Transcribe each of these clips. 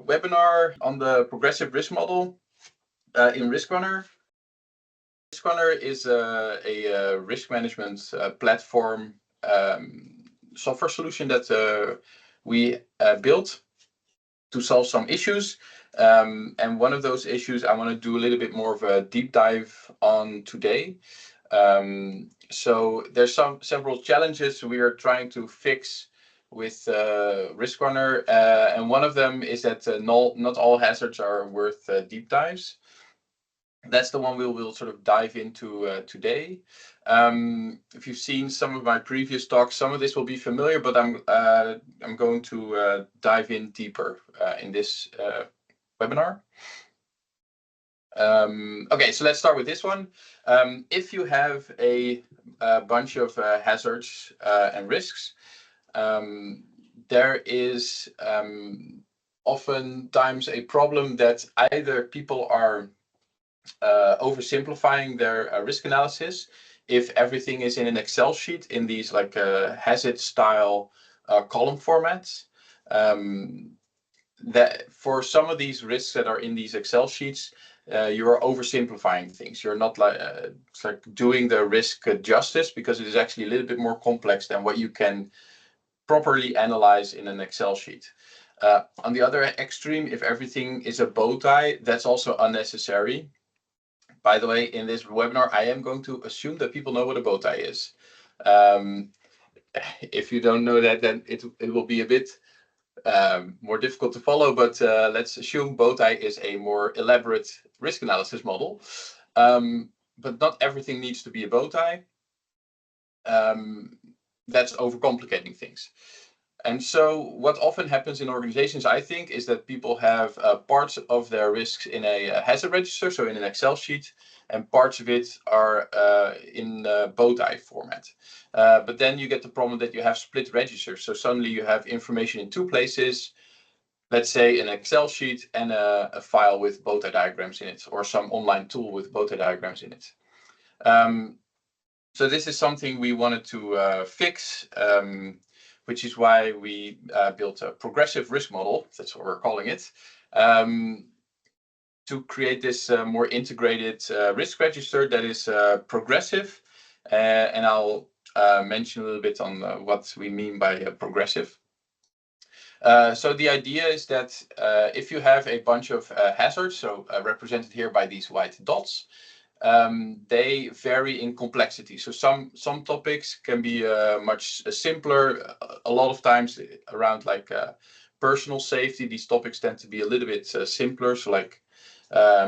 webinar on the progressive risk model in Riskrunner. Riskrunner is a risk management platform software solution that we built to solve some issues. And one of those issues I want to do a little bit more of a deep dive on today. So there's several challenges we are trying to fix with Riskrunner, and one of them is that not all hazards are worth deep dives. That's the one we'll sort of dive into today. If you've seen some of my previous talks, some of this will be familiar, but I'm going to dive in deeper in this webinar. Okay, so let's start with this one. If you have a bunch of hazards and risks, there is oftentimes a problem that either people are oversimplifying their risk analysis. If everything is in an Excel sheet in these like HAZID style column formats, that for some of these risks that are in these Excel sheets, you're oversimplifying things. You're not like it's like doing the risk justice, because it is actually a little bit more complex than what you can properly analyze in an Excel sheet. On the other extreme, if everything is a bow tie, that's also unnecessary. By the way, in this webinar, I am going to assume that people know what a bow tie is. If you don't know that, then it will be a bit more difficult to follow, but let's assume bow tie is a more elaborate risk analysis model. But not everything needs to be a bow tie. That's overcomplicating things. And so what often happens in organizations, I think, is that people have parts of their risks in a hazard register, so in an Excel sheet, and parts of it are in bow tie format. But then you get the problem that you have split registers. So suddenly you have information in two places, let's say an Excel sheet and a file with bow tie diagrams in it, or some online tool with bow tie diagrams in it. So this is something we wanted to fix, which is why we built a progressive risk model, that's what we're calling it, to create this more integrated risk register that is progressive. And I'll mention a little bit on what we mean by progressive. So the idea is that if you have a bunch of hazards, so represented here by these white dots, they vary in complexity. So some topics can be much simpler. A lot of times around like personal safety, these topics tend to be a little bit simpler. So like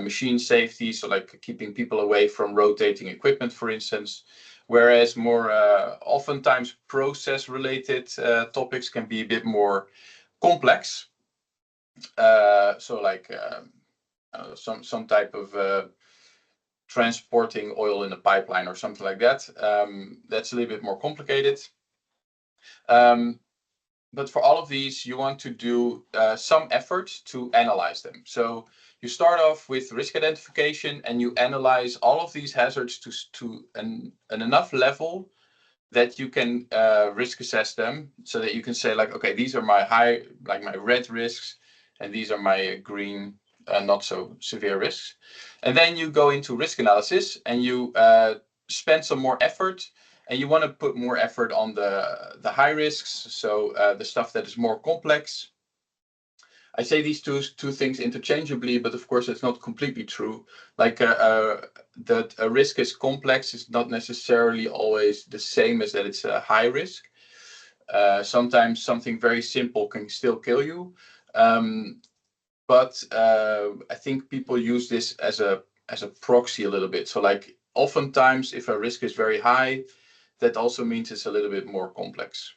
machine safety, so like keeping people away from rotating equipment, for instance. Whereas more oftentimes process-related topics can be a bit more complex. So like some type of transporting oil in a pipeline or something like that. That's a little bit more complicated. But for all of these, you want to do some effort to analyze them. So you start off with risk identification and you analyze all of these hazards to an enough level that you can risk assess them, so that you can say like, okay, these are my my red risks, and these are my green, not so severe risks. And then you go into risk analysis and you spend some more effort, and you want to put more effort on the high risks, so the stuff that is more complex. I say these two things interchangeably, but of course it's not completely true. Like that a risk is complex is not necessarily always the same as that it's a high risk. Sometimes something very simple can still kill you. But I think people use this as a proxy a little bit. So like oftentimes if a risk is very high, that also means it's a little bit more complex.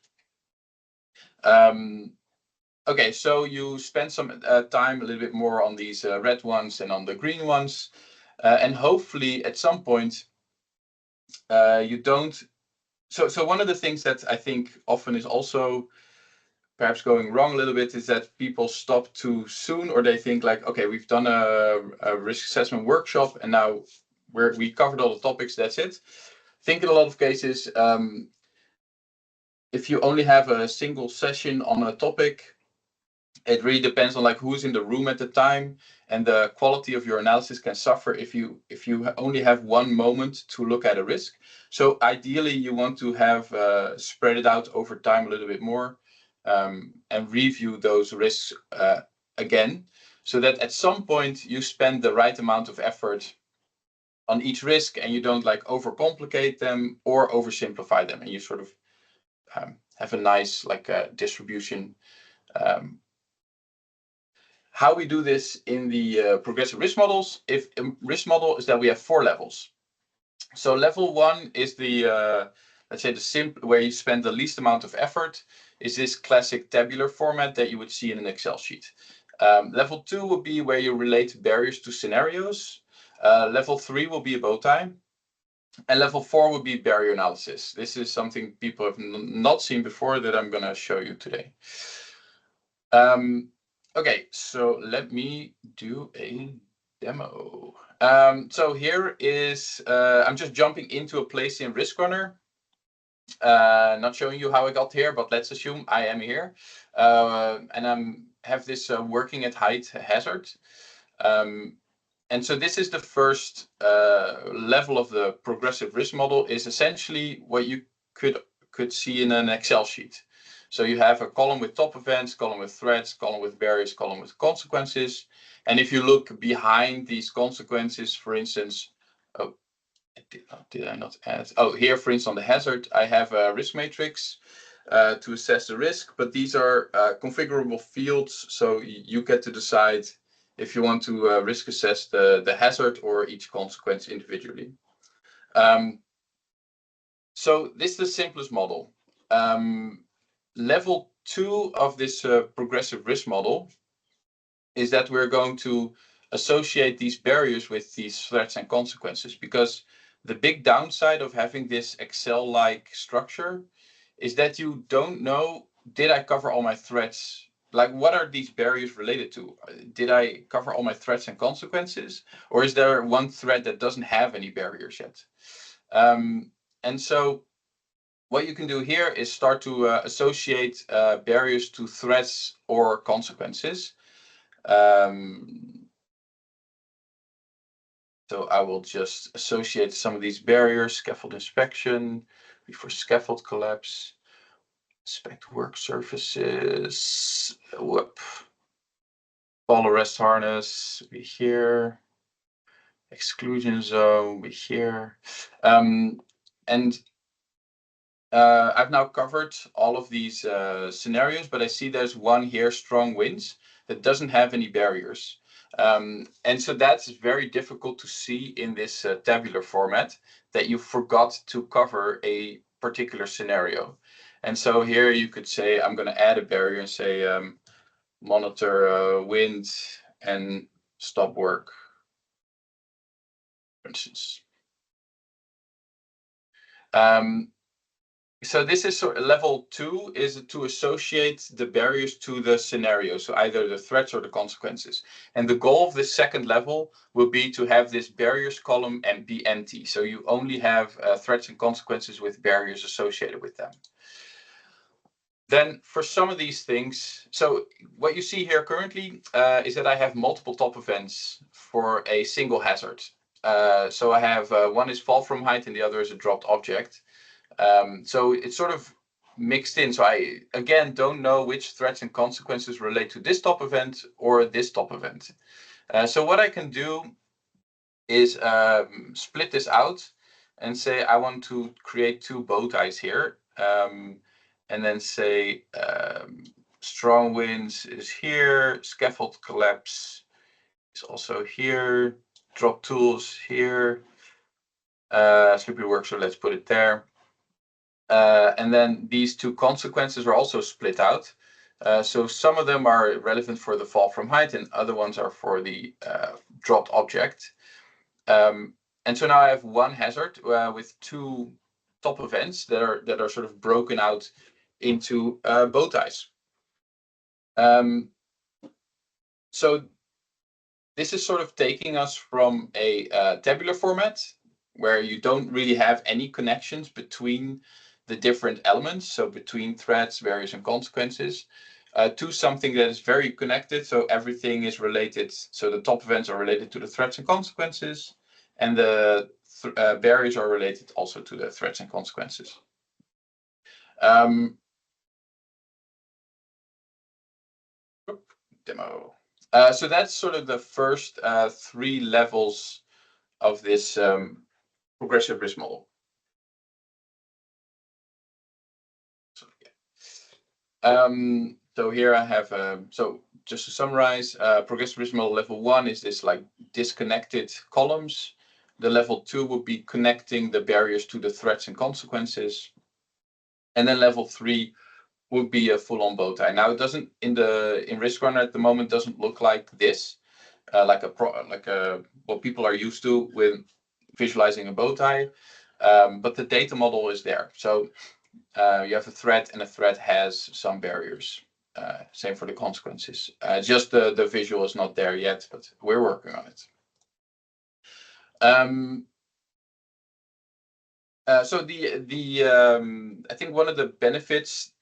Okay, so you spend some time a little bit more on these red ones and on the green ones. And hopefully at some point you don't. So one of the things that I think often is also perhaps going wrong a little bit is that people stop too soon, or they think like, okay, we've done a risk assessment workshop and now we covered all the topics, that's it. I think in a lot of cases, if you only have a single session on a topic, It really depends on like who's in the room at the time, and the quality of your analysis can suffer if you only have one moment to look at a risk. So ideally, you want to have spread it out over time a little bit more, and review those risks again, so that at some point you spend the right amount of effort on each risk, and you don't like overcomplicate them or oversimplify them, and you sort of have a nice like distribution. How we do this in the progressive risk models, if a risk model is that we have 4 levels. So level 1 is the let's say the simple, where you spend the least amount of effort, is this classic tabular format that you would see in an Excel sheet. Level 2 would be where you relate barriers to scenarios. Level 3 will be a bow tie. And level 4 would be barrier analysis. This is something people have not seen before that I'm going to show you today. Okay, so let me do a demo. So here is, I'm just jumping into a place in Riskrunner. Not showing you how I got here, but let's assume I am here. And I have this working at HAZID. And so this is the first level of the progressive risk model, is essentially what you could see in an Excel sheet. So you have a column with top events, column with threats, column with barriers, column with consequences. And if you look behind these consequences, for instance, oh, did I not add? Oh, here, for instance, on the hazard, I have a risk matrix to assess the risk, but these are configurable fields. So you get to decide if you want to risk assess the hazard or each consequence individually. So this is the simplest model. Level 2 of this progressive risk model is that we're going to associate these barriers with these threats and consequences, because the big downside of having this Excel-like structure is that you don't know, did I cover all my threats? Like, what are these barriers related to? Did I cover all my threats and consequences? Or is there one threat that doesn't have any barriers yet? And so what you can do here is start to associate barriers to threats or consequences. So I will just associate some of these barriers: scaffold inspection, before scaffold collapse, inspect work surfaces, whoop, ball arrest harness, be here, exclusion zone, be here. And I've now covered all of these scenarios, but I see there's one here, strong winds, that doesn't have any barriers. And so that's very difficult to see in this tabular format, that you forgot to cover a particular scenario. And so here you could say, I'm going to add a barrier and say, monitor wind and stop work, for instance. So this is sort of level 2, is to associate the barriers to the scenario, so either the threats or the consequences. And the goal of this second level will be to have this barriers column and be empty. So you only have threats and consequences with barriers associated with them. Then for some of these things, so what you see here currently is that I have multiple top events for a single hazard. So I have one is fall from height and the other is a dropped object. So it's sort of mixed in. So I, again, don't know which threats and consequences relate to this top event or this top event. So what I can do is split this out and say I want to create 2 bow ties here. And then say strong winds is here, scaffold collapse is also here, drop tools here, slippery work, so let's put it there. And then these 2 consequences are also split out. So some of them are relevant for the fall from height and other ones are for the dropped object. And so now I have one hazard with 2 top events that are sort of broken out into bow ties. So this is sort of taking us from a tabular format where you don't really have any connections between the different elements, so between threats, barriers, and consequences, to something that is very connected. So everything is related. So the top events are related to the threats and consequences, and the barriers are related also to the threats and consequences. Demo. So that's sort of the first 3 levels of this progressive risk model. So here I have, so just to summarize, progressive risk model level 1 is this like disconnected columns. The level 2 would be connecting the barriers to the threats and consequences. And then level 3 would be a full-on bow tie. Now it doesn't in Riskrunner at the moment doesn't look like this, like what people are used to with visualizing a bow tie, but the data model is there. So you have a threat, and a threat has some barriers. Same for the consequences. Just the visual is not there yet, but we're working on it. So I think one of the benefits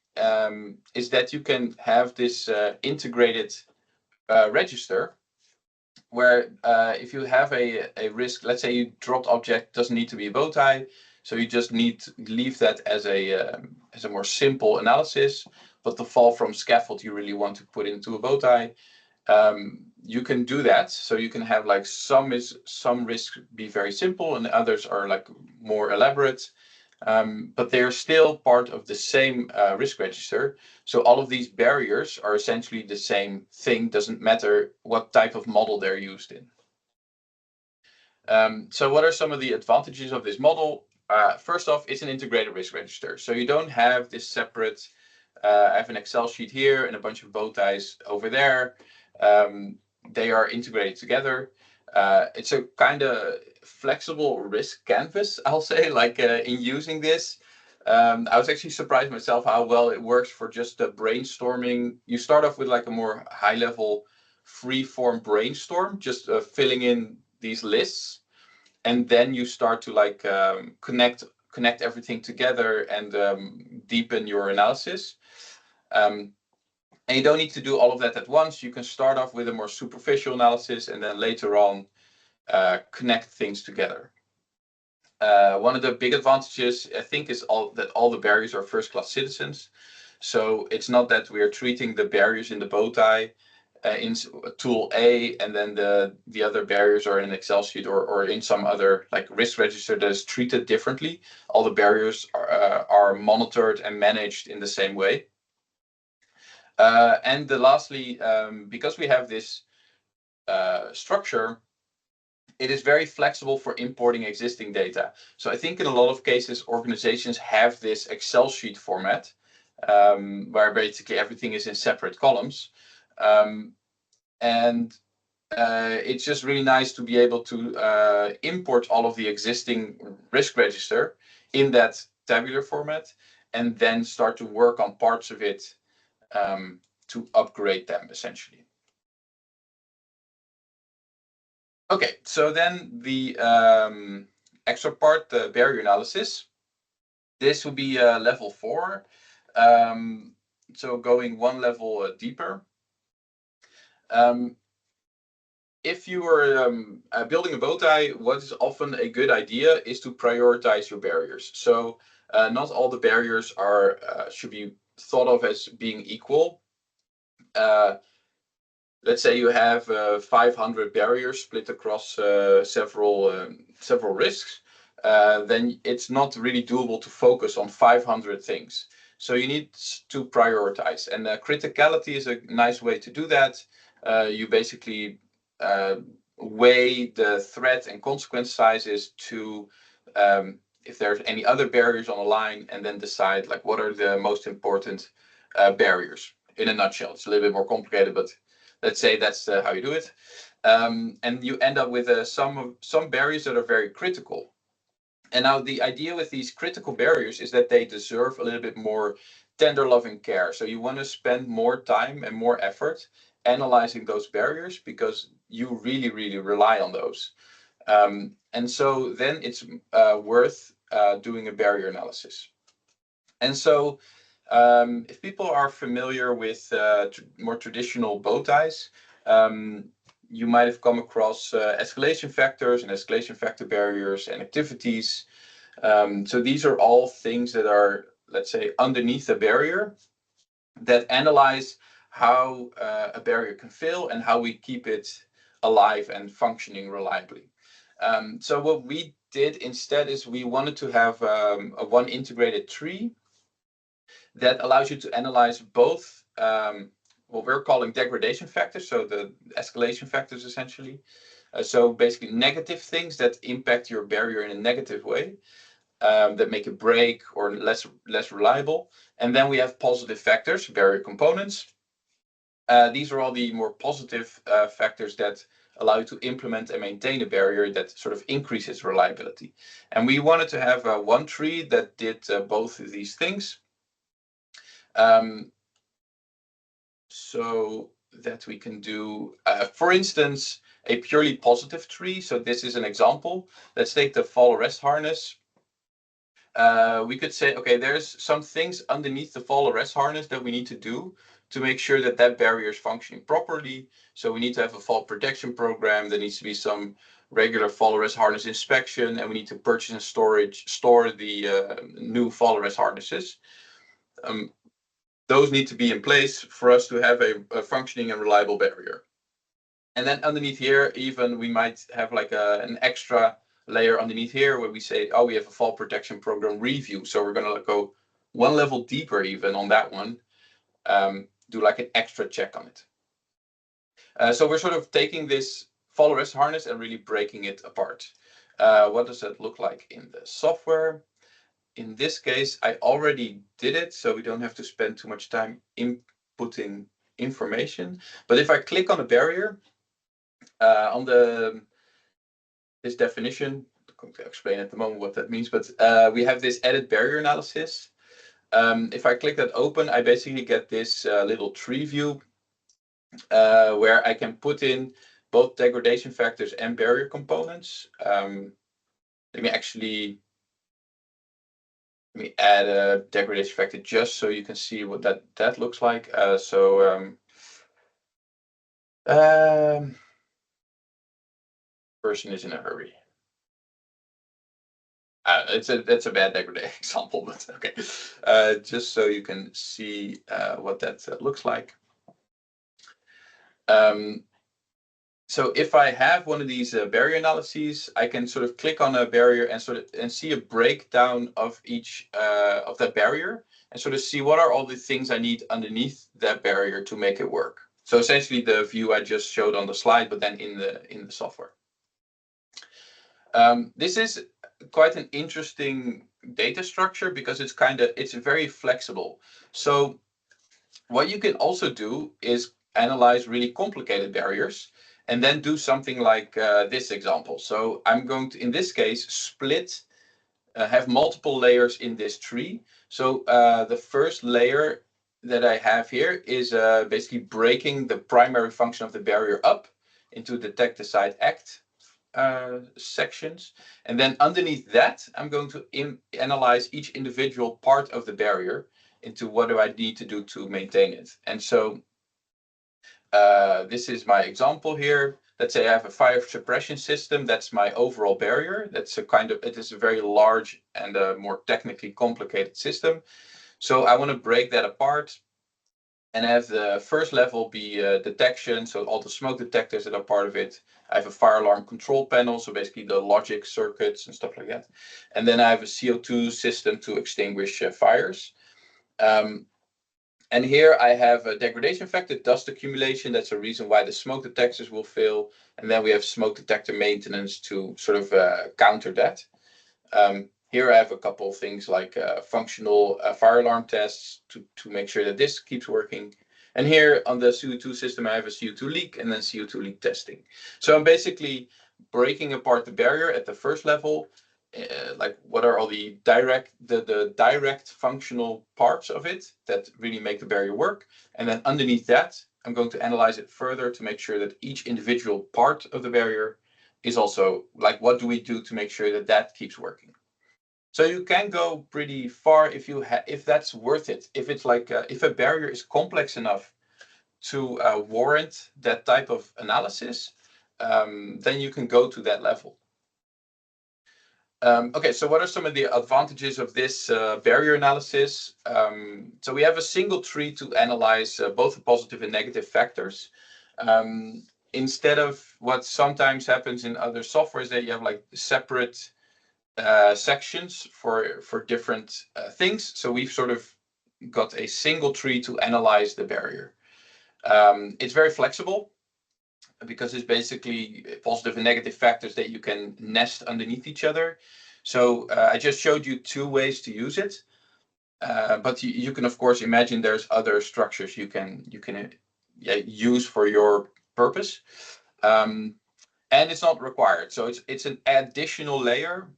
is that you can have this integrated register where if you have a risk, let's say you dropped object, doesn't need to be a bow tie, so you just need to leave that as a more simple analysis. But the fall from scaffold you really want to put into a bow tie, you can do that. So you can have like some risks be very simple and others are like more elaborate. But they're still part of the same risk register. So all of these barriers are essentially the same thing, doesn't matter what type of model they're used in. So what are some of the advantages of this model? First off, it's an integrated risk register. So you don't have this separate, I have an Excel sheet here and a bunch of bow ties over there. They are integrated together. It's a kind of flexible risk canvas, I'll say, like in using this. I was actually surprised myself how well it works for just brainstorming. You start off with like a more high level free form brainstorm, just filling in these lists. And then you start to like connect everything together and deepen your analysis. And you don't need to do all of that at once. You can start off with a more superficial analysis and then later on connect things together. One of the big advantages, I think, is that all the barriers are first-class citizens. So it's not that we are treating the barriers in the bow tie in tool A, and then the other barriers are in an Excel sheet or in some other like risk register that is treated differently. All the barriers are monitored and managed in the same way. And lastly, because we have this structure, it is very flexible for importing existing data. So I think in a lot of cases, organizations have this Excel sheet format where basically everything is in separate columns. And it's just really nice to be able to import all of the existing risk register in that tabular format and then start to work on parts of it to upgrade them essentially. Okay, so then the extra part, the barrier analysis. This would be level 4. So going one level deeper. If you are building a bow tie, what is often a good idea is to prioritize your barriers. So not all the barriers are should be thought of as being equal. Let's say you have 500 barriers split across several risks. Then it's not really doable to focus on 500 things. So you need to prioritize, and criticality is a nice way to do that. You basically weigh the threat and consequence sizes to if there's any other barriers on the line, and then decide like what are the most important barriers. In a nutshell, it's a little bit more complicated, but let's say that's how you do it. And you end up with some barriers that are very critical. And now the idea with these critical barriers is that they deserve a little bit more tender loving care. So you want to spend more time and more effort analyzing those barriers because you really, really rely on those. And so then it's worth doing a barrier analysis. And so If people are familiar with more traditional bow ties, you might have come across escalation factors and escalation factor barriers and activities. So these are all things that are, let's say, underneath a barrier that analyze how a barrier can fail and how we keep it alive and functioning reliably. So what we did instead is we wanted to have a one integrated tree that allows you to analyze both what we're calling degradation factors, so the escalation factors essentially. So basically negative things that impact your barrier in a negative way, that make it break or less reliable. And then we have positive factors, barrier components. These are all the more positive factors that allow you to implement and maintain a barrier that sort of increases reliability. And we wanted to have one tree that did both of these things. So that we can do, for instance, a purely positive tree. So this is an example. Let's take the fall arrest harness. We could say, okay, there's some things underneath the fall arrest harness that we need to do to make sure that that barrier is functioning properly. So we need to have a fall protection program. There needs to be some regular fall arrest harness inspection, and we need to purchase and store the new fall arrest harnesses. Those need to be in place for us to have a functioning and reliable barrier. And then underneath here, even we might have like an extra layer underneath here where we say, oh, we have a fall protection program review. So we're going to go one level deeper even on that one, do like an extra check on it. So we're sort of taking this fall arrest harness and really breaking it apart. What does that look like in the software? In this case, I already did it, so we don't have to spend too much time inputting information. But if I click on a barrier, on this definition, I'm going to explain at the moment what that means, but we have this edit barrier analysis. If I click that open, I basically get this little tree view where I can put in both degradation factors and barrier components. Let me add a degradation factor just so you can see what that looks like. Person is in a hurry. It's a bad degradation example, but okay. Just so you can see what that looks like. So if I have one of these barrier analyses, I can sort of click on a barrier and see a breakdown of each of that barrier and sort of see what are all the things I need underneath that barrier to make it work. So essentially the view I just showed on the slide, but then in the software. This is quite an interesting data structure because it's very flexible. So what you can also do is analyze really complicated barriers and then do something like this example. So I'm going to, in this case, have multiple layers in this tree. So the first layer that I have here is basically breaking the primary function of the barrier up into detect, decide, act sections. And then underneath that, I'm going to analyze each individual part of the barrier into what do I need to do to maintain it. And so this is my example here. Let's say I have a fire suppression system. That's my overall barrier. It is a very large and a more technically complicated system. So I want to break that apart and have the first level be detection. So all the smoke detectors that are part of it. I have a fire alarm control panel. So basically the logic circuits and stuff like that. And then I have a CO2 system to extinguish fires. And here I have a degradation factor, dust accumulation. That's a reason why the smoke detectors will fail. And then we have smoke detector maintenance to sort of counter that. Here I have a couple of things like functional fire alarm tests to make sure that this keeps working. And here on the CO2 system, I have a CO2 leak and then CO2 leak testing. So I'm basically breaking apart the barrier at the first level. Like what are all the direct functional parts of it that really make the barrier work, and then underneath that I'm going to analyze it further to make sure that each individual part of the barrier is also like what do we do to make sure that that keeps working. So you can go pretty far if that's worth it. If it's like if a barrier is complex enough to warrant that type of analysis, then you can go to that level. Okay, so what are some of the advantages of this barrier analysis? So we have a single tree to analyze both the positive and negative factors. Instead of what sometimes happens in other softwares, that you have like separate sections for different things. So we've sort of got a single tree to analyze the barrier. It's very flexible because it's basically positive and negative factors that you can nest underneath each other. So I just showed you 2 ways to use it, but you can of course imagine there's other structures you can use for your purpose, and it's not required. So it's an additional layer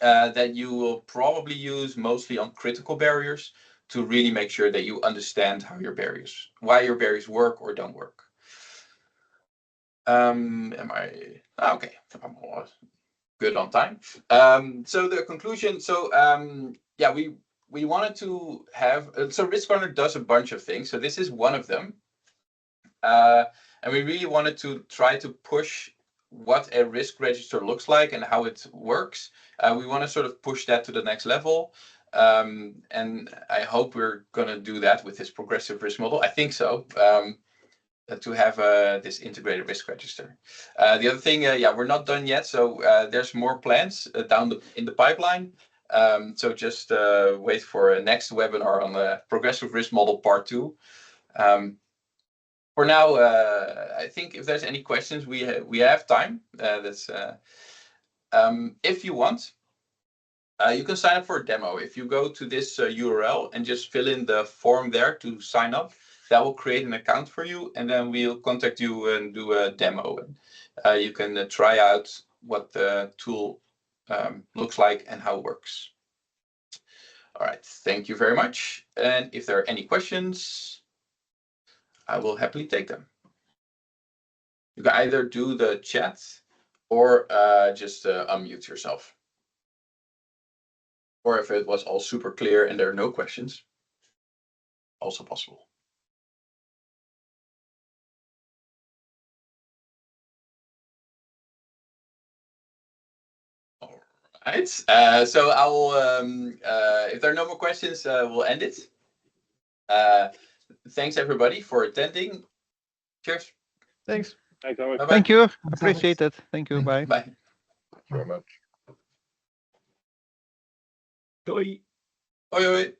that you will probably use mostly on critical barriers to really make sure that you understand why your barriers work or don't work. Am I okay? I'm good on time. So the conclusion. So yeah, we wanted to have. So Riskrunner does a bunch of things. So this is one of them, and we really wanted to try to push what a risk register looks like and how it works. We want to sort of push that to the next level. And I hope we're going to do that with this progressive risk model. I think so. To have this integrated risk register. The other thing, yeah, we're not done yet. So there's more plans in the pipeline. So just wait for a next webinar on the progressive risk model part 2. For now, I think if there's any questions, we have time. If you want, you can sign up for a demo. If you go to this URL and just fill in the form there to sign up, that will create an account for you, and then we'll contact you and do a demo. And you can try out what the tool looks like and how it works. All right, thank you very much. And if there are any questions, I will happily take them. You can either do the chat or just unmute yourself. Or if it was all super clear and there are no questions, also possible. All right. So I will, if there are no more questions, we'll end it. Thanks everybody for attending. Cheers. Thanks. Thanks, Alex. Bye-bye. Thank you. Appreciate it. Thank you. Bye. Bye. Thank you very much. Doei. Hoi hoi.